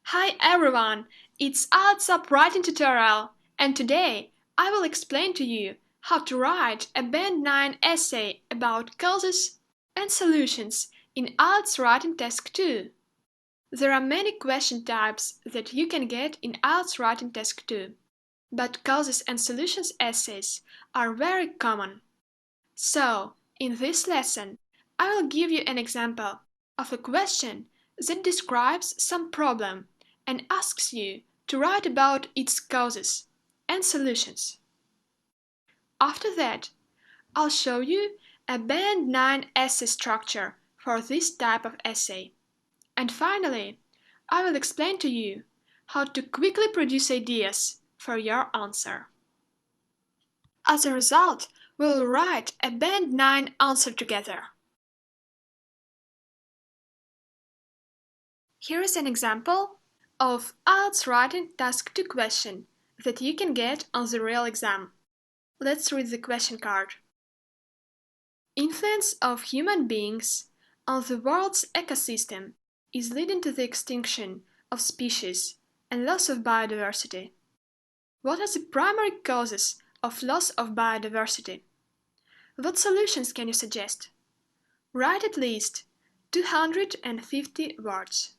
Hi everyone, it's IELTS Writing tutorial, and today I will explain to you how to write a Band 9 essay about causes and solutions in IELTS Writing Task 2. There are many question types that you can get in IELTS Writing Task 2, but causes and solutions essays are very common. So, in this lesson, I will give you an example of a question that describes some problem and asks you to write about its causes and solutions. After that, I'll show you a Band 9 essay structure for this type of essay. And finally, I will explain to you how to quickly produce ideas for your answer. As a result, we will write a Band 9 answer together. Here is an example of IELTS Writing Task 2 question that you can get on the real exam. Let's read the question card. Influence of human beings on the world's ecosystem is leading to the extinction of species and loss of biodiversity. What are the primary causes of loss of biodiversity? What solutions can you suggest? Write at least 250 words.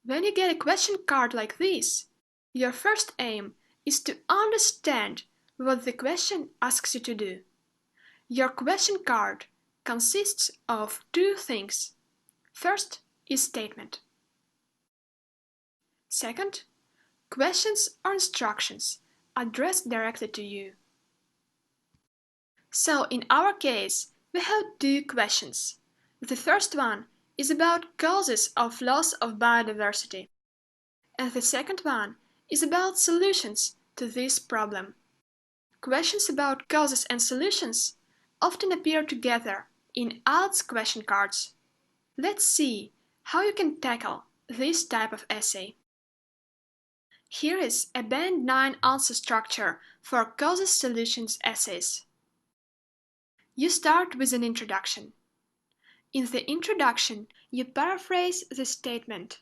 When you get a question card like this, your first aim is to understand what the question asks you to do. Your question card consists of two things. First is statement. Second, questions or instructions addressed directly to you. So in our case, we have two questions. The first one is about causes of loss of biodiversity, and the second one is about solutions to this problem. Questions about causes and solutions often appear together in IELTS question cards. Let's see how you can tackle this type of essay. Here is a Band 9 answer structure for causes-solutions essays. You start with an introduction. In the introduction, you paraphrase the statement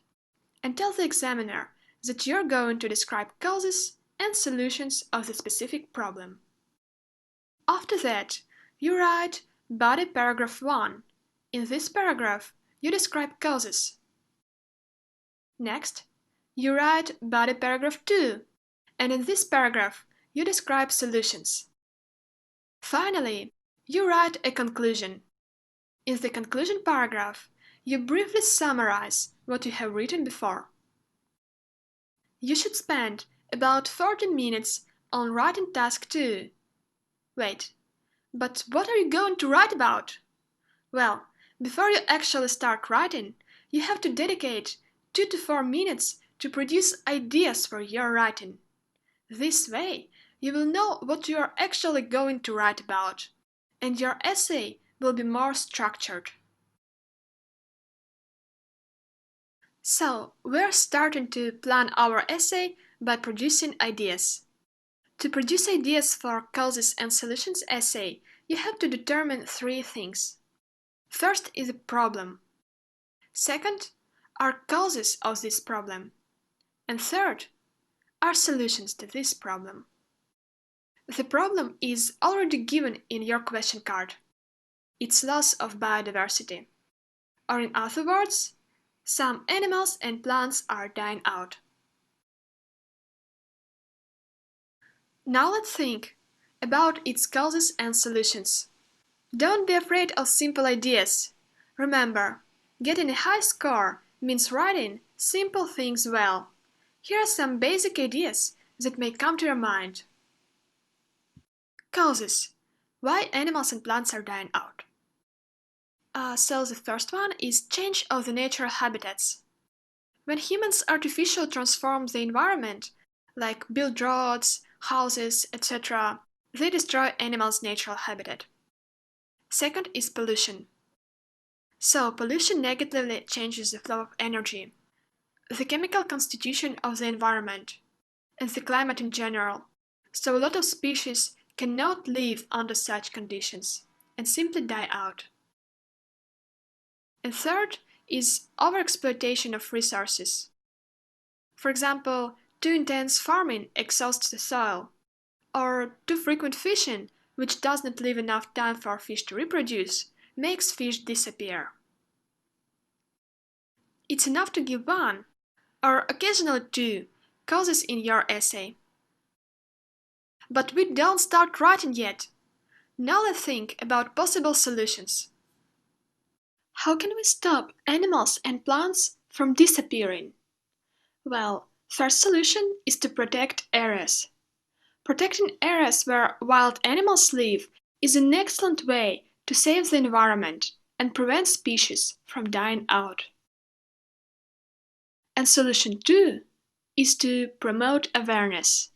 and tell the examiner that you're going to describe causes and solutions of the specific problem. After that, you write body paragraph 1. In this paragraph, you describe causes. Next, you write body paragraph 2, and in this paragraph, you describe solutions. Finally, you write a conclusion. In the conclusion paragraph, you briefly summarize what you have written before. You should spend about 40 minutes on writing task 2. Wait, but what are you going to write about? Well, before you actually start writing, you have to dedicate 2 to 4 minutes to produce ideas for your writing. This way, you will know what you are actually going to write about, and your essay will be more structured. So, we're starting to plan our essay by producing ideas. To produce ideas for causes and solutions essay, you have to determine 3 things. First is a problem. Second are causes of this problem. And third are solutions to this problem. The problem is already given in your question card. It's loss of biodiversity. Or in other words, some animals and plants are dying out. Now let's think about its causes and solutions. Don't be afraid of simple ideas. Remember, getting a high score means writing simple things well. Here are some basic ideas that may come to your mind. Causes. Why animals and plants are dying out. So the first one is change of the natural habitats. When humans artificially transform the environment, like build roads, houses, etc., they destroy animals' natural habitat. Second is pollution. So pollution negatively changes the flow of energy, the chemical constitution of the environment, and the climate in general. So a lot of species cannot live under such conditions and simply die out. And third is overexploitation of resources. For example, too intense farming exhausts the soil, or too frequent fishing, which does not leave enough time for fish to reproduce, makes fish disappear. It's enough to give one, or occasionally two, causes in your essay. But we don't start writing yet. Now let's think about possible solutions. How can we stop animals and plants from disappearing? Well, first solution is to protect areas. Protecting areas where wild animals live is an excellent way to save the environment and prevent species from dying out. And solution 2 is to promote awareness.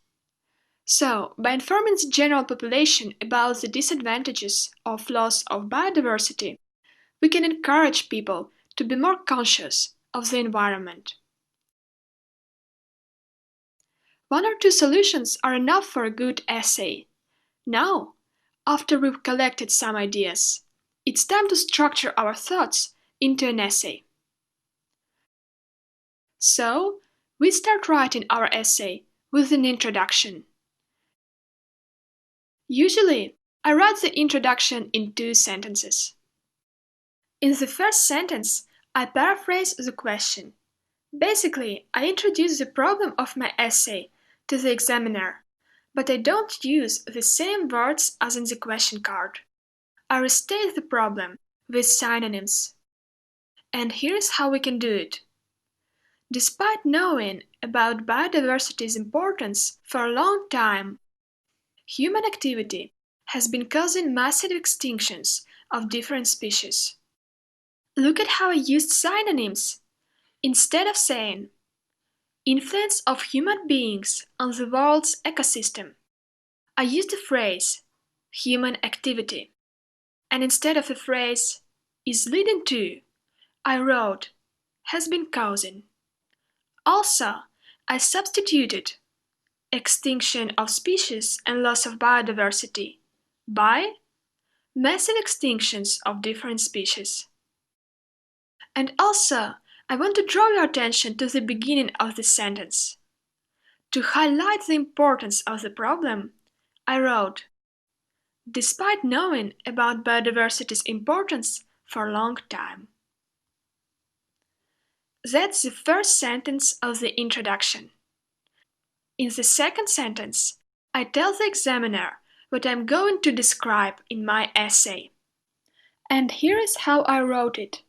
So, by informing the general population about the disadvantages of loss of biodiversity, we can encourage people to be more conscious of the environment. One or two solutions are enough for a good essay. Now, after we've collected some ideas, it's time to structure our thoughts into an essay. So, we start writing our essay with an introduction. Usually, I write the introduction in 2 sentences. In the first sentence, I paraphrase the question. Basically, I introduce the problem of my essay to the examiner, but I don't use the same words as in the question card. I restate the problem with synonyms. And here's how we can do it. Despite knowing about biodiversity's importance for a long time, human activity has been causing massive extinctions of different species. Look at how I used synonyms. Instead of saying, influence of human beings on the world's ecosystem, I used the phrase, human activity. And instead of the phrase, is leading to, I wrote, has been causing. Also, I substituted extinction of species and loss of biodiversity by massive extinctions of different species. And also, I want to draw your attention to the beginning of the sentence. To highlight the importance of the problem, I wrote, despite knowing about biodiversity's importance for a long time. That's the first sentence of the introduction. In the second sentence, I tell the examiner what I'm going to describe in my essay. And here is how I wrote it.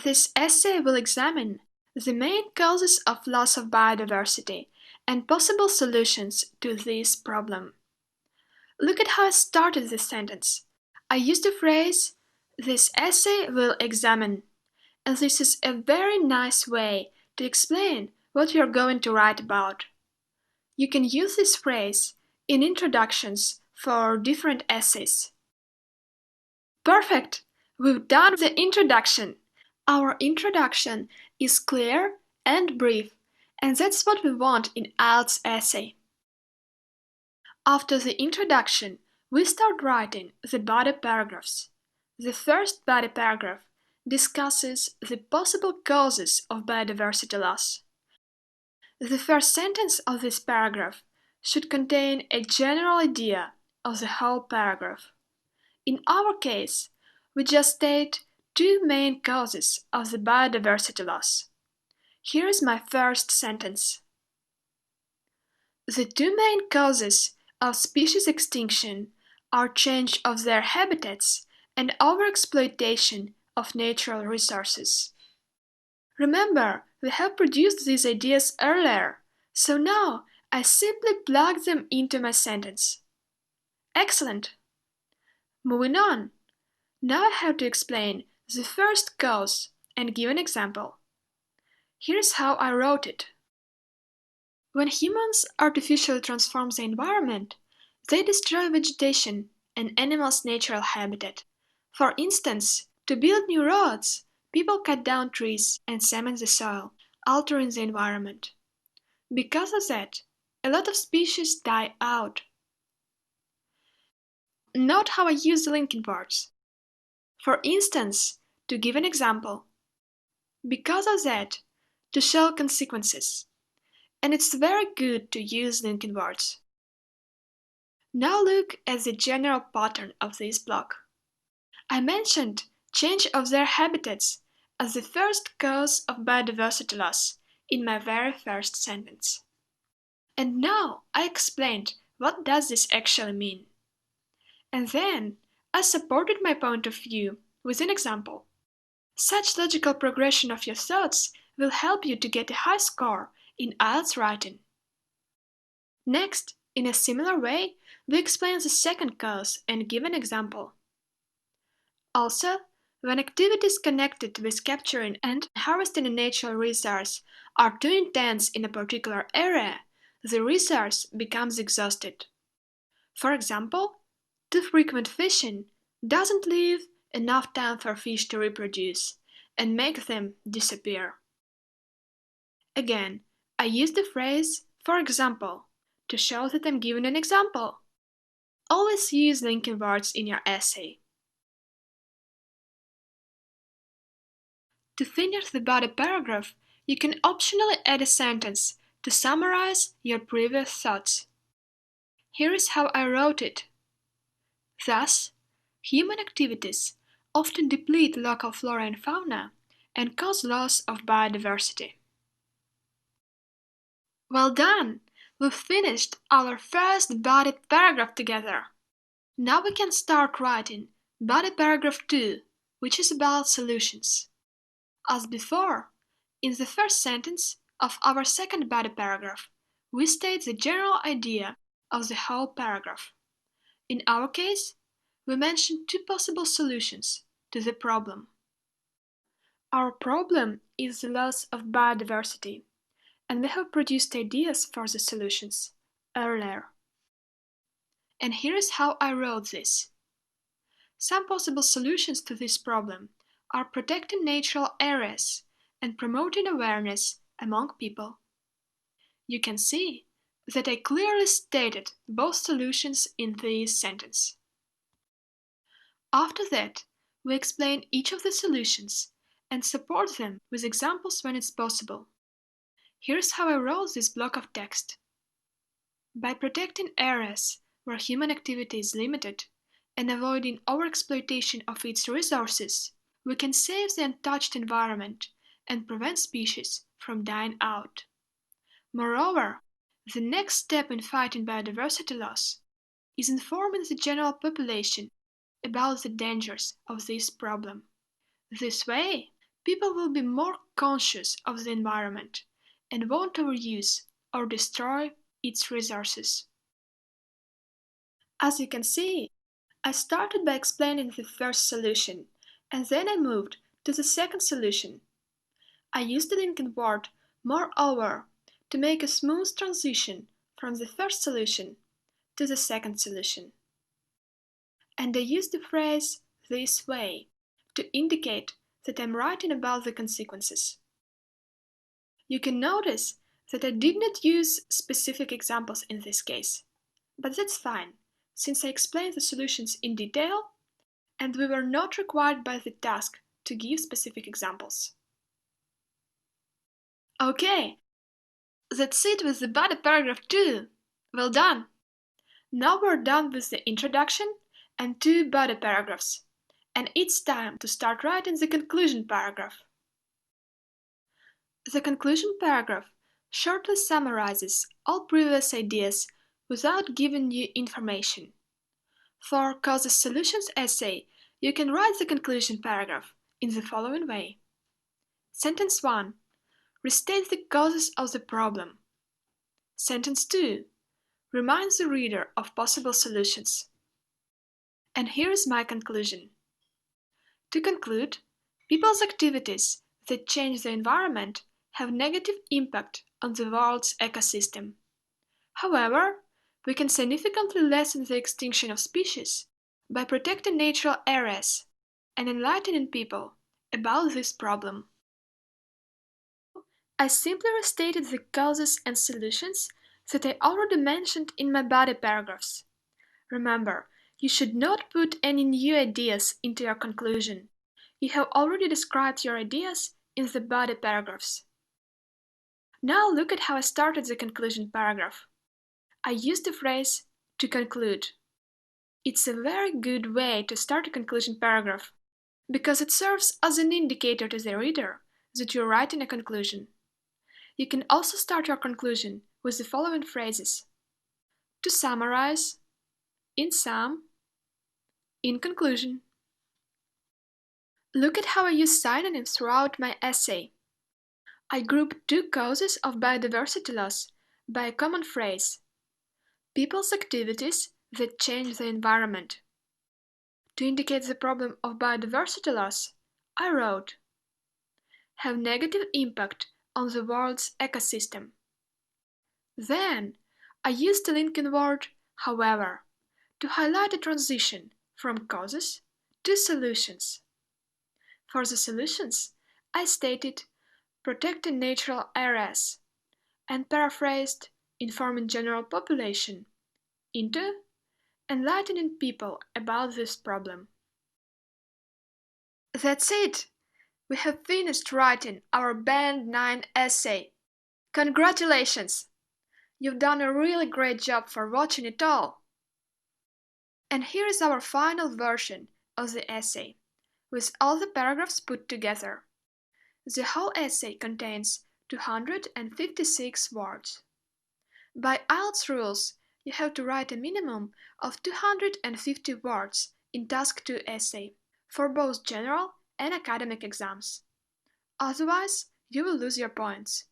This essay will examine the main causes of loss of biodiversity and possible solutions to this problem. Look at how I started this sentence. I used the phrase, this essay will examine, and this is a very nice way to explain what you're going to write about. You can use this phrase in introductions for different essays. Perfect! We've done the introduction. Our introduction is clear and brief, and that's what we want in IELTS essay. After the introduction, we start writing the body paragraphs. The first body paragraph discusses the possible causes of biodiversity loss. The first sentence of this paragraph should contain a general idea of the whole paragraph. In our case, we just state 2 main causes of the biodiversity loss. Here is my first sentence. The 2 main causes of species extinction are change of their habitats and overexploitation of natural resources. Remember, we have produced these ideas earlier, so now I simply plug them into my sentence. Excellent! Moving on. Now I have to explain the first cause and give an example. Here's how I wrote it. When humans artificially transform the environment, they destroy vegetation and animals' natural habitat. For instance, to build new roads, people cut down trees and cement the soil, altering the environment. Because of that, a lot of species die out. Note how I use the linking words. For instance, to give an example, Because of that, to show consequences. And it's very good to use linking words. Now look at the general pattern of this block. I mentioned change of their habitats as the first cause of biodiversity loss in my very first sentence. And now I explained what does this actually mean. And then I supported my point of view with an example. Such logical progression of your thoughts will help you to get a high score in IELTS writing. Next, in a similar way, we explain the second cause and give an example. Also, when activities connected with capturing and harvesting a natural resource are too intense in a particular area, the resource becomes exhausted. For example, too frequent fishing doesn't leave enough time for fish to reproduce and make them disappear. Again, I use the phrase "for example" to show that I'm giving an example. Always use linking words in your essay. To finish the body paragraph, you can optionally add a sentence to summarize your previous thoughts. Here is how I wrote it. Thus, human activities often deplete local flora and fauna and cause loss of biodiversity. Well done! We've finished our first body paragraph together. Now we can start writing body paragraph 2, which is about solutions. As before, in the first sentence of our second body paragraph, we state the general idea of the whole paragraph. In our case, we mention two possible solutions to the problem. Our problem is the loss of biodiversity, and we have produced ideas for the solutions earlier. And here is how I wrote this. Some possible solutions to this problem are protecting natural areas and promoting awareness among people. You can see that I clearly stated both solutions in this sentence. After that, we explain each of the solutions and support them with examples when it's possible. Here's how I wrote this block of text. By protecting areas where human activity is limited and avoiding overexploitation of its resources, we can save the untouched environment and prevent species from dying out. Moreover, the next step in fighting biodiversity loss is informing the general population about the dangers of this problem. This way, people will be more conscious of the environment and won't overuse or destroy its resources. As you can see, I started by explaining the first solution, and then I moved to the second solution. I used the linking word "moreover" to make a smooth transition from the first solution to the second solution. And I used the phrase "this way" to indicate that I'm writing about the consequences. You can notice that I did not use specific examples in this case, but that's fine, since I explained the solutions in detail and we were not required by the task to give specific examples. Okay, that's it with the body paragraph 2. Well done! Now we're done with the introduction and 2 body paragraphs, and it's time to start writing the conclusion paragraph. The conclusion paragraph shortly summarizes all previous ideas without giving you information. For Causes Solutions essay, you can write the conclusion paragraph in the following way. Sentence 1. Restate the causes of the problem. Sentence 2. Reminds the reader of possible solutions. And here is my conclusion. To conclude, people's activities that change the environment have negative impact on the world's ecosystem. However, we can significantly lessen the extinction of species by protecting natural areas and enlightening people about this problem. I simply restated the causes and solutions that I already mentioned in my body paragraphs. Remember, you should not put any new ideas into your conclusion. You have already described your ideas in the body paragraphs. Now look at how I started the conclusion paragraph. I used the phrase "to conclude." It's a very good way to start a conclusion paragraph, because it serves as an indicator to the reader that you're writing a conclusion. You can also start your conclusion with the following phrases: to summarize, in sum, in conclusion. Look at how I use synonyms throughout my essay. I group two causes of biodiversity loss by a common phrase: people's activities that change the environment. To indicate the problem of biodiversity loss, I wrote, have negative impact on the world's ecosystem. Then, I used the linking word however to highlight a transition from causes to solutions. For the solutions, I stated protecting natural areas and paraphrased informing general population into enlightening people about this problem. That's it! We have finished writing our Band 9 essay. Congratulations! You've done a really great job for watching it all. And here is our final version of the essay, with all the paragraphs put together. The whole essay contains 256 words. By IELTS rules, you have to write a minimum of 250 words in Task 2 essay for both general and academic exams. Otherwise, you will lose your points.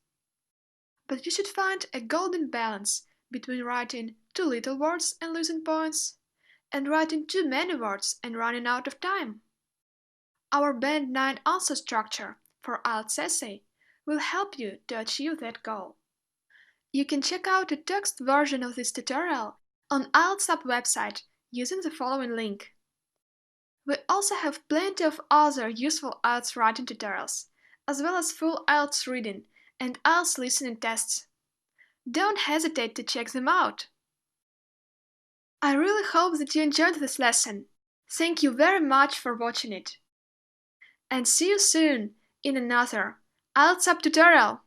But you should find a golden balance between writing too little words and losing points, and writing too many words and running out of time. Our Band 9 answer structure for IELTS essay will help you to achieve that goal. You can check out a text version of this tutorial on IELTS App website using the following link. We also have plenty of other useful IELTS writing tutorials, as well as full IELTS reading and IELTS listening tests. Don't hesitate to check them out! I really hope that you enjoyed this lesson. Thank you very much for watching it. And see you soon in another IELTS App tutorial!